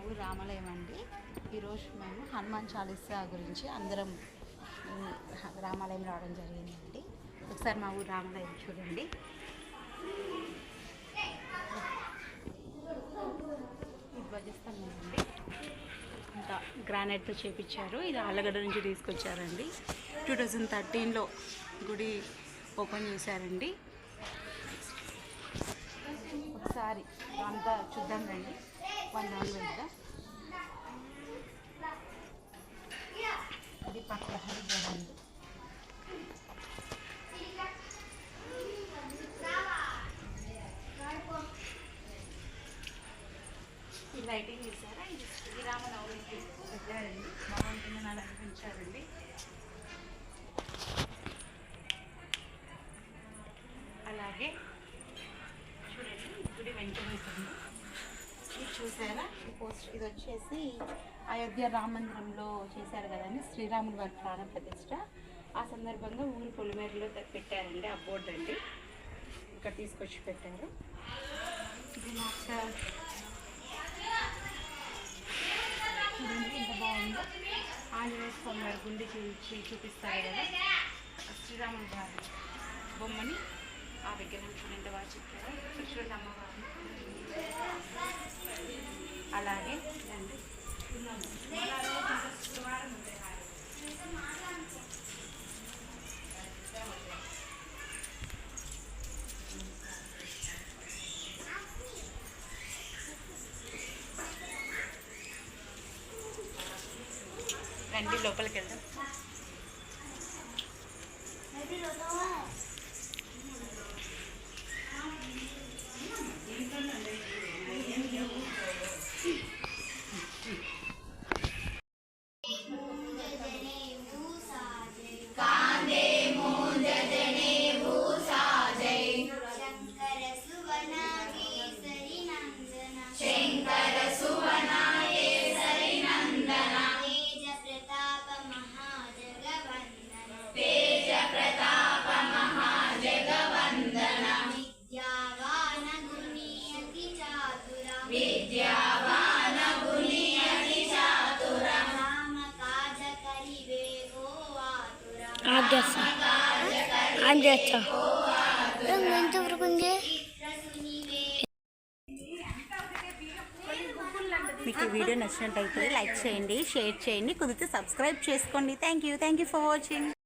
ఊరు రామాలయం అండి. ఈరోజు మేము హనుమాన్ చాలీసా గురించి అందరం రామాలయం రావడం జరిగిందండి. ఒకసారి మా ఊరు రామాలయం చూడండి. ఈ ధ్వజస్తంభం అండి, ఇంకా గ్రానైట్తో చేపించారు. ఇది ఆళ్ళగడ్డ నుంచి తీసుకొచ్చారండి. 2013లో గుడి ఓపెన్ చేశారండి. ఒకసారి అంతా చూద్దాం రండి. వందనం వెళ్దాం. ఇది పక్కన హరిద్వారండి. ఈ లైటింగ్ చూసారా? ఇది శ్రీరామనవమికి పెట్టారండి. భగవంతుని అలంకరించారండి. అలాగే చూడండి, గుడి వెంకటేశ్వరుడు. ఇది చూసారా? ఈ పోస్టర్ ఇది వచ్చేసి అయోధ్య రామ మందిరంలో చేశారు కదండి, శ్రీరాముడి వారి ప్రాణ ప్రతిష్ట. ఆ సందర్భంగా ఊరి పొలిమేరలో పెట్టారండి. ఆ బోర్డు అండి ఇక్కడ తీసుకొచ్చి పెట్టారు. ఇది చూడండి ఎంత బాగుందో. ఆంజనేయ స్వామి వారి గుండె చూపిస్తారు కదా, శ్రీరాముడి వారి బొమ్మని ఆ విగ్రహం చూడండి ఎంత బాగా చెప్పారు. చూడండి అమ్మవారు. అలాగే రండి, రండి లోపలికి వెళ్దాం. మీకు ఈ వీడియో నచ్చినట్టయితే లైక్ చేయండి, షేర్ చేయండి, కుదిరితే సబ్స్క్రైబ్ చేసుకోండి. Thank you for watching.